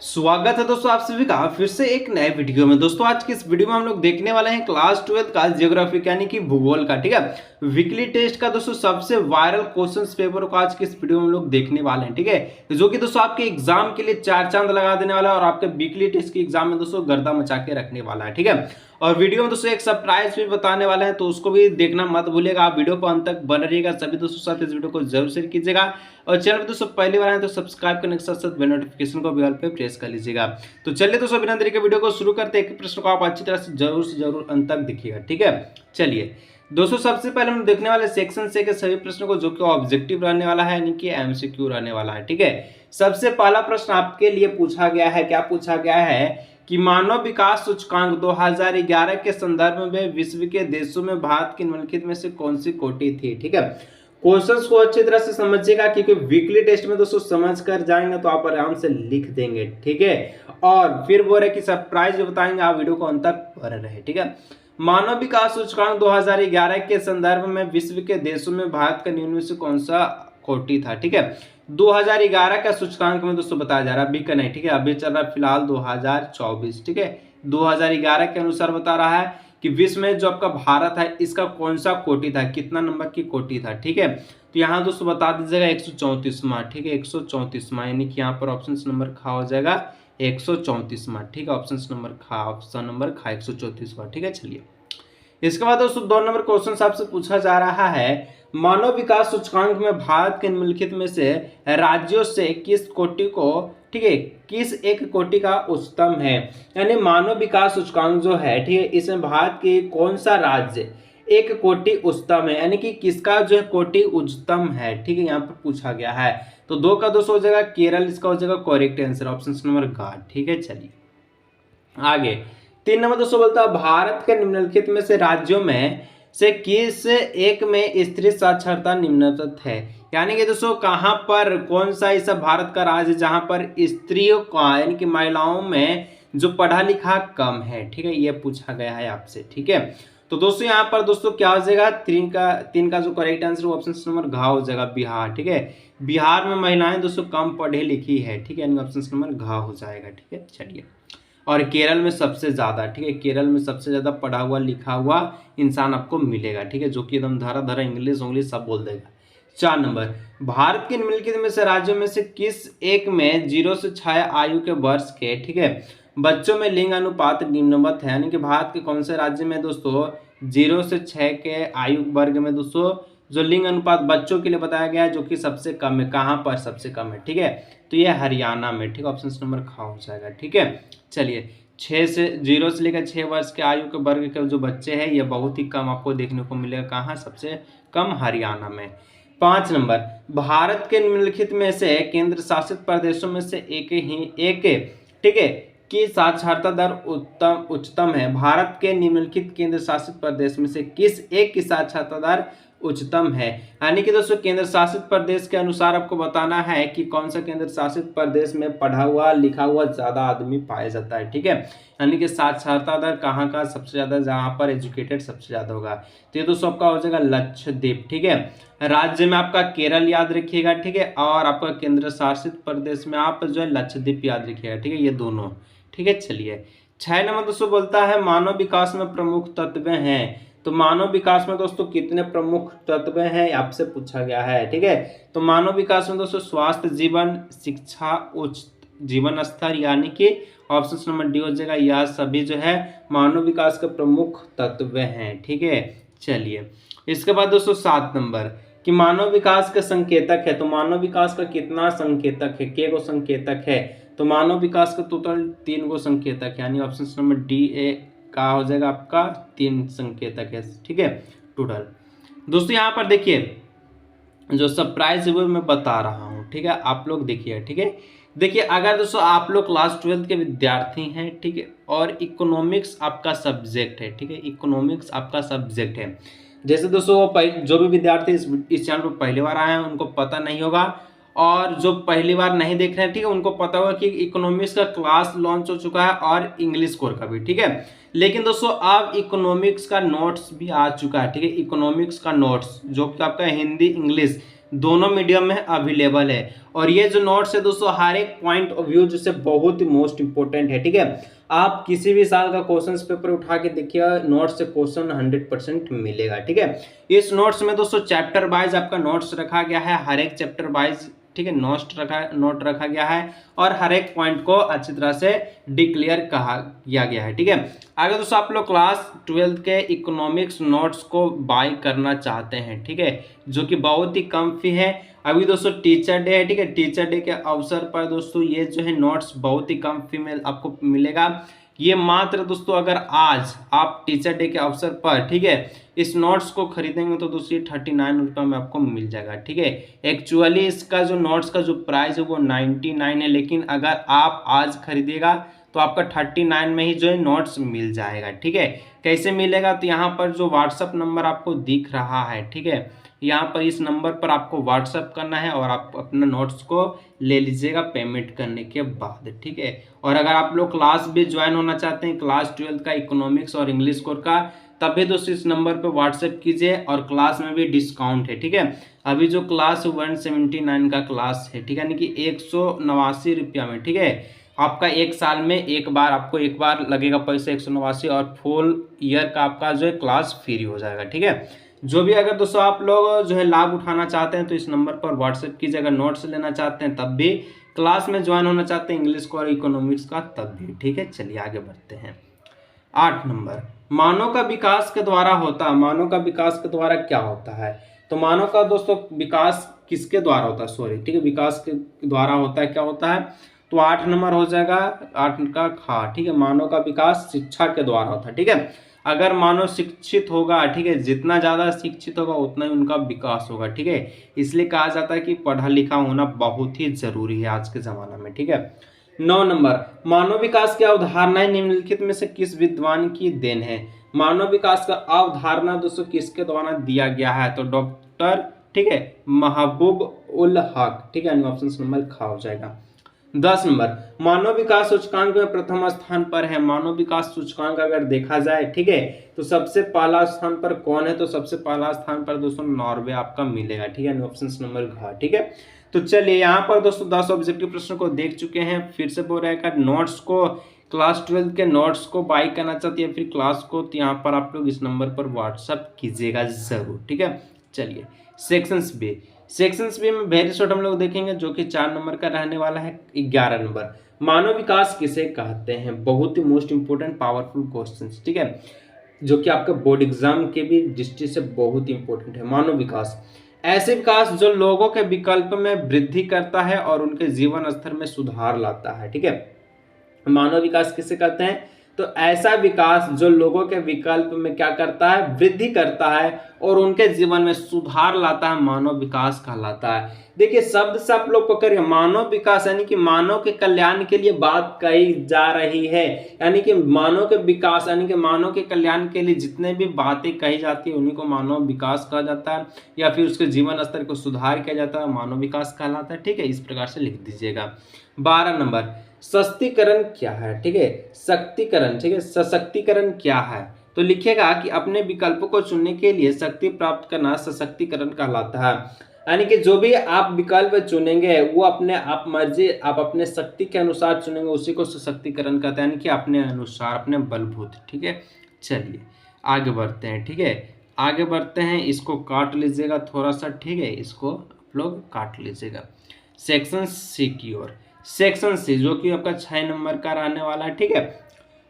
स्वागत है दोस्तों आप सभी का फिर से एक नए वीडियो में। दोस्तों आज की इस वीडियो में हम लोग देखने वाले हैं क्लास 12 का जियोग्राफी यानी कि भूगोल का, ठीक है, वीकली टेस्ट का दोस्तों सबसे वायरल क्वेश्चंस पेपर को आज की इस वीडियो में हम लोग देखने वाले हैं, ठीक है, जो कि दोस्तों आपके एग्जाम के लिए चार चांद लगा देने वाला है और आपके वीकली टेस्ट के एग्जाम में दोस्तों गर्दा मचा के रखने वाला है, ठीक है। और वीडियो में दोस्तों एक सरप्राइज भी बताने वाला है, तो उसको भी देखना मत भूलिएगा। आप वीडियो को अंत तक बने रहिएगा। सभी दोस्तों साथ इस वीडियो को जरूर शेयर कीजिएगा और चैनल पर दोस्तों पहली बार आए तो सब्सक्राइब करने के साथ साथ बेल नोटिफिकेशन को भी ऑल पे प्रेस कर लीजिएगा। तो चलिए दोस्तों बिना देरी के वीडियो को शुरू करते हैं। एक प्रश्न को आप अच्छी तरह से जरूर अंत तक देखिएगा, ठीक है। चलिए दोस्तों सबसे पहले हम देखने वाले सेक्शन से के सभी प्रश्नों को, जो कि ऑब्जेक्टिव रहने वाला है यानी कि एमसीक्यू रहने वाला है, ठीक है। सबसे पहला प्रश्न आपके लिए पूछा गया है, क्या पूछा गया है कि मानव विकास सूचकांक 2011 के संदर्भ में विश्व के देशों में भारत की निम्नलिखित में से कौन सी कोटि थी, ठीक है। क्वेश्चंस को अच्छी तरह से समझिएगा क्योंकि वीकली टेस्ट में दोस्तों समझ कर जाएंगे तो आप आराम से लिख देंगे, ठीक है। और फिर बोल रहे कि सरप्राइज बताएंगे, आप वीडियो को अंत तक बने रहे, ठीक है। मानव विकास सूचकांक 2011 के संदर्भ में विश्व के देशों में भारत का निम्न में से कौन सा कोटि था, ठीक है। 2011 का सूचकांक में दोस्तों बताया जा रहा है, अभी का नहीं, ठीक है, अभी चल रहा है फिलहाल 2024, ठीक है। 2011 के अनुसार बता रहा है कि विश्व में जो आपका भारत है इसका कौन सा कोटि था, कितना नंबर की कोटि था, ठीक है। तो यहाँ दोस्तों बता दीजिएगा 134वां, ठीक है, 134वां, यानी कि यहाँ पर ऑप्शन नंबर खा हो जाएगा 134वां, ठीक है। ऑप्शन नंबर खा 134वां, ठीक है। चलिए इसके बाद दोस्तों 2 नंबर क्वेश्चन आपसे पूछा जा रहा है, मानव विकास सूचकांक में भारत के निम्नलिखित में से राज्यों से किस कोटि को, ठीक है, किस एक कोटि का उच्चतम है। यानी मानव विकास सूचकांक जो है, ठीक है, इसमें भारत के कौन सा राज्य एक कोटि उच्चतम है, यानी कि किसका जो है कोटि उच्चतम है, ठीक है, यहाँ पर पूछा गया है। तो 2 का दोस्तों हो जाएगा केरल, इसका हो जाएगा करेक्ट आंसर ऑप्शन नंबर ग, ठीक है। चलिए आगे 3 नंबर दोस्तों बोलता है भारत के निम्नलिखित में से राज्यों में से किस एक में स्त्री साक्षरता निम्नतम है। यानी कि दोस्तों कहां पर कौन सा ऐसा भारत का राज्य जहां पर स्त्रियों का यानी कि महिलाओं में जो पढ़ा लिखा कम है, ठीक है, ये पूछा गया है आपसे, ठीक है। तो दोस्तों यहाँ पर दोस्तों क्या हो जाएगा, 3 का जो करेक्ट आंसर ऑप्शन नंबर घ हो जाएगा बिहार, ठीक है। बिहार में महिलाएं दोस्तों कम पढ़ी लिखी है, ठीक है, यानी ऑप्शन नंबर घ हो जाएगा, ठीक है। चलिए और केरल में सबसे ज्यादा, ठीक है, केरल में सबसे ज्यादा पढ़ा हुआ लिखा हुआ इंसान आपको मिलेगा, ठीक है, जो कि एकदम धरा धरा इंग्लिश सब बोल देगा। 4 नंबर भारत के निम्नलिखित में से राज्यों में से किस एक में 0 से 6 आयु के वर्ष के, ठीक है, बच्चों में लिंग अनुपात निम्नवत है। यानी कि भारत के कौन से राज्य में दोस्तों 0 से 6 के आयु वर्ग में दोस्तों जो लिंग अनुपात बच्चों के लिए बताया गया है जो कि सबसे कम है, कहाँ पर सबसे कम है, ठीक है, तो ये हरियाणा में, ठीक है, ऑप्शन नंबर ख हो जाएगा, ठीक है। चलिए 0 से लेकर 6 वर्ष के आयु के वर्ग के जो बच्चे हैं ये बहुत ही कम आपको देखने को मिलेगा, कहाँ सबसे कम हरियाणा में। 5 नंबर भारत के निम्नलिखित में से केंद्र शासित प्रदेशों में से एक ठीक है की साक्षरता दर उच्चतम है। भारत के निम्नलिखित केंद्र शासित प्रदेश में से किस एक की साक्षरता दर उच्चतम है। यानी कि दोस्तों केंद्र शासित प्रदेश के अनुसार आपको बताना है कि कौन सा केंद्र शासित प्रदेश में पढ़ा हुआ लिखा हुआ ज्यादा आदमी पाया जाता है, ठीक है। यानी कि साक्षरता दर कहाँ का सबसे ज्यादा, जहाँ पर एजुकेटेड सबसे ज्यादा होगा, तो ये दोस्तों आपका हो जाएगा लक्षद्वीप, ठीक है। राज्य में आपका केरल याद रखिएगा, ठीक है, और आपका केंद्र शासित प्रदेश में आप जो है लक्षद्वीप याद रखिएगा, ठीक है, ये दोनों, ठीक है। चलिए 6 नंबर दोस्तों बोलता है मानव विकास में प्रमुख तत्व हैं। तो मानव विकास में दोस्तों कितने प्रमुख तत्व हैं आपसे पूछा गया है, ठीक है। तो मानव विकास में दोस्तों स्वास्थ्य, जीवन, शिक्षा, उच्च जीवन स्तर, यानी कि ऑप्शन नंबर डी हो जाएगा, यह सभी जो है मानव विकास के प्रमुख तत्व हैं, ठीक है। चलिए इसके बाद दोस्तों 7 नंबर कि मानव विकास का संकेतक है। तो मानव विकास का कितना संकेतक है, के गो संकेतक है। तो मानव विकास का टोटल 3 गो संकेतक है, यानी ऑप्शन नंबर डी ए का हो जाएगा आपका 3 संकेतक है, ठीक है, टोटल। दोस्तों यहाँ पर देखिए जो सरप्राइज है वो मैं बता रहा हूँ, ठीक है, आप लोग देखिए, ठीक है। देखिए अगर दोस्तों आप लोग क्लास 12 के विद्यार्थी हैं, ठीक है, और इकोनॉमिक्स आपका सब्जेक्ट है, ठीक है, इकोनॉमिक्स आपका सब्जेक्ट है। जैसे दोस्तों जो भी विद्यार्थी इस चैनल पर पहली बार आए हैं उनको पता नहीं होगा, और जो पहली बार नहीं देख रहे हैं, ठीक है, उनको पता होगा कि इकोनॉमिक्स का क्लास लॉन्च हो चुका है और इंग्लिश कोर का भी, ठीक है। लेकिन दोस्तों अब इकोनॉमिक्स का नोट्स भी आ चुका है, ठीक है, इकोनॉमिक्स का नोट्स जो कि आपका हिंदी इंग्लिश दोनों मीडियम में अवेलेबल है। और ये जो नोट्स है दोस्तों हर एक पॉइंट ऑफ व्यू जैसे बहुत ही मोस्ट इंपोर्टेंट है, ठीक है। आप किसी भी साल का क्वेश्चन पेपर उठा के देखिए, नोट्स से क्वेश्चन 100% मिलेगा, ठीक है। इस नोट्स में दोस्तों चैप्टर वाइज आपका नोट्स रखा गया है, हर एक चैप्टर वाइज, ठीक है, नोट रखा गया है और हर एक पॉइंट को अच्छी तरह से डिक्लेयर किया गया है, ठीक है। आगे दोस्तों आप लोग क्लास 12 के इकोनॉमिक्स नोट्स को बाय करना चाहते हैं, ठीक है, जो कि बहुत ही कम फी है। अभी दोस्तों टीचर डे है, ठीक है, टीचर डे के अवसर पर दोस्तों ये जो है नोट्स बहुत ही कम फी में आपको मिलेगा। ये मात्र दोस्तों अगर आज आप टीचर डे के अवसर पर, ठीक है, इस नोट्स को खरीदेंगे तो दोस्तों 39 रुपये में आपको मिल जाएगा, ठीक है। एक्चुअली इसका जो नोट्स का जो प्राइस है वो 99 है, लेकिन अगर आप आज खरीदेगा तो आपका 39 में ही जो है नोट्स मिल जाएगा, ठीक है। कैसे मिलेगा, तो यहाँ पर जो व्हाट्सअप नंबर आपको दिख रहा है, ठीक है, यहाँ पर इस नंबर पर आपको व्हाट्सअप करना है और आप अपना नोट्स को ले लीजिएगा पेमेंट करने के बाद, ठीक है। और अगर आप लोग क्लास भी ज्वाइन होना चाहते हैं क्लास 12 का इकोनॉमिक्स और इंग्लिश कोर का, तब भी दोस्तों इस नंबर पर व्हाट्सएप कीजिए और क्लास में भी डिस्काउंट है, ठीक है। अभी जो क्लास 179 का क्लास है, ठीक है, यानी कि 189 रुपया में, ठीक है, आपका एक साल में आपको एक बार लगेगा पैसा 189 और फुल ईयर का आपका जो है क्लास फ्री हो जाएगा, ठीक है। जो भी अगर दोस्तों आप लोग जो है लाभ उठाना चाहते हैं तो इस नंबर पर व्हाट्सएप कीजिए। अगर नोट्स लेना चाहते हैं तब भी, क्लास में ज्वाइन होना चाहते हैं इंग्लिश को और इकोनॉमिक्स का तब भी, ठीक है। चलिए आगे बढ़ते हैं। 8 नंबर, मानव का विकास के द्वारा होता है। मानव का विकास के द्वारा क्या होता है, तो मानव का दोस्तों विकास किसके द्वारा होता है, सॉरी, ठीक है, विकास के द्वारा होता है, क्या होता है, तो 8 नंबर हो जाएगा, 8 का खा, ठीक है। मानव का विकास शिक्षा के द्वारा होता है, ठीक है। अगर मानव शिक्षित होगा, ठीक है, जितना ज़्यादा शिक्षित होगा उतना ही उनका विकास होगा, ठीक है। इसलिए कहा जाता है कि पढ़ा लिखा होना बहुत ही जरूरी है आज के ज़माना में, ठीक है। 9 नंबर, मानव विकास की अवधारणाएं निम्नलिखित में से किस विद्वान की देन है। मानव विकास का अवधारणा दोस्तों किसके द्वारा दिया गया है, तो डॉक्टर, ठीक है, महबूब उल हक, ठीक है, ऑप्शन नंबर खा हो जाएगा। 10 नंबर, मानव विकास सूचकांक में प्रथम स्थान पर है। मानव विकास सूचकांक अगर देखा जाए, ठीक है, तो सबसे पहला स्थान पर कौन है, तो सबसे पहला स्थान पर दोस्तों नॉर्वे आपका मिलेगा, ठीक है, ऑप्शन नंबर घ, ठीक है। तो चलिए यहाँ पर दोस्तों 10 ऑब्जेक्टिव प्रश्नों को देख चुके हैं। फिर से बोल रहा है नोट्स को, क्लास 12 के नोट्स को बाई करना चाहती है फिर क्लास को, तो यहाँ पर आप लोग इस नंबर पर व्हाट्सअप कीजिएगा जरूर, ठीक है। चलिए सेक्शंस बी में वेरी शॉर्ट हम लोग देखेंगे, जो कि 4 नंबर का रहने वाला है। 11 नंबर, मानव विकास किसे कहते हैं। बहुत ही मोस्ट इंपोर्टेंट पावरफुल क्वेश्चंस, ठीक है, जो कि आपके बोर्ड एग्जाम के भी दृष्टि से बहुत ही इंपॉर्टेंट है। मानव विकास, ऐसे विकास जो लोगों के विकल्प में वृद्धि करता है और उनके जीवन स्तर में सुधार लाता है, ठीक है। मानव विकास किसे कहते हैं, तो ऐसा विकास जो लोगों के विकल्प में क्या करता है, वृद्धि करता है और उनके जीवन में सुधार लाता है, मानव विकास कहलाता है। देखिए शब्द से आप लोग पकड़िए, मानव विकास यानी कि मानव के कल्याण के लिए बात कही जा रही है, यानी कि मानव के विकास यानी कि मानव के कल्याण के लिए जितने भी बातें कही जाती है उन्हीं को मानव विकास कहा जाता है, या फिर उसके जीवन स्तर को सुधार किया जाता है, मानव विकास कहलाता है, ठीक है। इस प्रकार से लिख दीजिएगा। 12 नंबर, सशक्तिकरण क्या है, ठीक है, शक्तिकरण, ठीक है, सशक्तिकरण क्या है, तो लिखिएगा कि अपने विकल्पों को चुनने के लिए शक्ति प्राप्त करना सशक्तिकरण कहलाता है। यानी कि जो भी आप विकल्प चुनेंगे वो अपने आप मर्जी, आप अपने शक्ति के अनुसार चुनेंगे, उसी को सशक्तिकरण कहते हैं, यानी कि अपने अनुसार, अपने बलभूत, ठीक है। चलिए आगे बढ़ते हैं, ठीक है, आगे बढ़ते हैं। इसको काट लीजिएगा थोड़ा सा, ठीक है, इसको आप लोग काट लीजिएगा। सेक्शन सी की ओर, सेक्शन सी जो कि आपका 6 नंबर का रहने वाला है, ठीक है।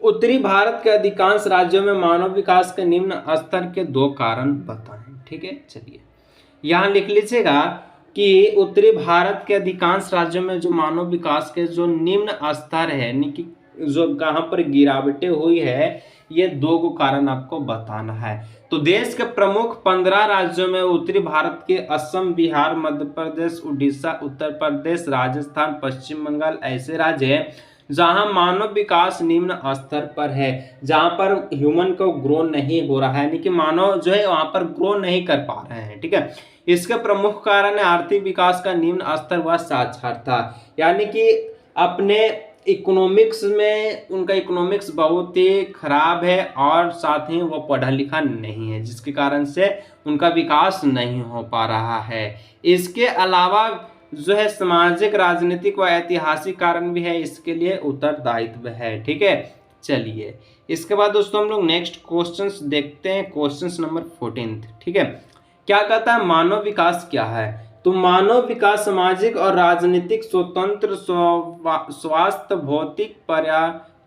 उत्तरी भारत के अधिकांश राज्यों में मानव विकास के निम्न स्तर के 2 कारण बताएं, ठीक है। चलिए यहाँ लिख लीजिएगा कि उत्तरी भारत के अधिकांश राज्यों में जो मानव विकास के जो निम्न स्तर है, यानी कि जो कहाँ पर गिरावटें हुई है, ये 2 कारण आपको बताना है। तो देश के प्रमुख 15 राज्यों में उत्तरी भारत के असम, बिहार, मध्य प्रदेश, उड़ीसा, उत्तर प्रदेश, राजस्थान, पश्चिम बंगाल ऐसे राज्य हैं जहां मानव विकास निम्न स्तर पर है, जहां पर ह्यूमन को ग्रो नहीं हो रहा है, यानी कि मानव जो है वहां पर ग्रो नहीं कर पा रहे हैं, ठीक है। इसके प्रमुख कारण है आर्थिक विकास का निम्न स्तर व साक्षरता, यानी कि अपने इकोनॉमिक्स में उनका इकोनॉमिक्स बहुत ही खराब है और साथ ही वो पढ़ा लिखा नहीं है, जिसके कारण से उनका विकास नहीं हो पा रहा है। इसके अलावा जो है सामाजिक, राजनीतिक व ऐतिहासिक कारण भी है, इसके लिए उत्तरदायित्व है। ठीक है, चलिए इसके बाद दोस्तों हम लोग नेक्स्ट क्वेश्चंस देखते हैं, क्वेश्चंस नंबर 14। ठीक है, क्या कहता है मानव विकास क्या है? तो मानव विकास सामाजिक और राजनीतिक स्वतंत्र, स्वास्थ्य, भौतिक,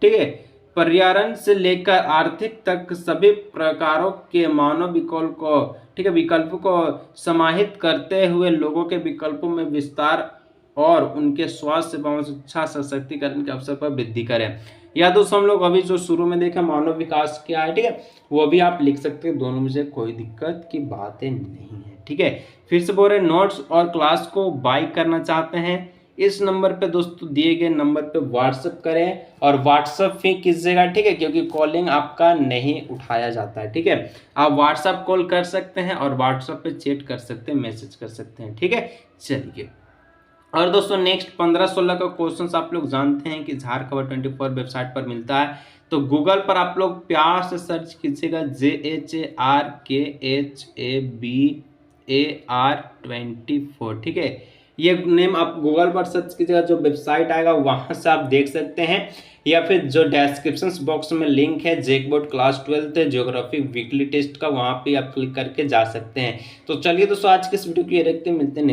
ठीक है, पर्यावरण से लेकर आर्थिक तक सभी प्रकारों के मानव विकल्प को, ठीक है, विकल्प को समाहित करते हुए लोगों के विकल्पों में विस्तार और उनके स्वास्थ्य सेवाओं, शिक्षा, सशक्तिकरण के अवसर पर वृद्धि करें। या दोस्तों हम लोग अभी जो शुरू में देखा मानव विकास क्या है, ठीक है, वो भी आप लिख सकते हैं, दोनों में से कोई दिक्कत की बातें नहीं है। ठीक है, फिर से बोल रहे नोट्स और क्लास को बाय करना चाहते हैं, इस नंबर पे दोस्तों दिए गए नंबर पे व्हाट्सएप करें और व्हाट्सएप ही कीजिएगा। ठीक है, क्योंकि कॉलिंग आपका नहीं उठाया जाता है। ठीक है, आप व्हाट्सएप कॉल कर सकते हैं और व्हाट्सएप पे चैट कर सकते हैं, मैसेज कर सकते हैं। ठीक है, चलिए और दोस्तों नेक्स्ट 15-16 का क्वेश्चन आप लोग जानते हैं कि झारखबर 24 वेबसाइट पर मिलता है। तो गूगल पर आप लोग प्यार से सर्च कीजिएगा JHARKHABAR24। ठीक है, ये नेम आप गूगल पर सर्च कीजिएगा, जो वेबसाइट आएगा वहां से आप देख सकते हैं, या फिर जो डिस्क्रिप्शन बॉक्स में लिंक है जैकबोर्ड क्लास 12 ज्योग्राफी वीकली टेस्ट का, वहां पे आप क्लिक करके जा सकते हैं। तो चलिए दोस्तों आज के इस वीडियो को ये रखते हैं, मिलते हैं।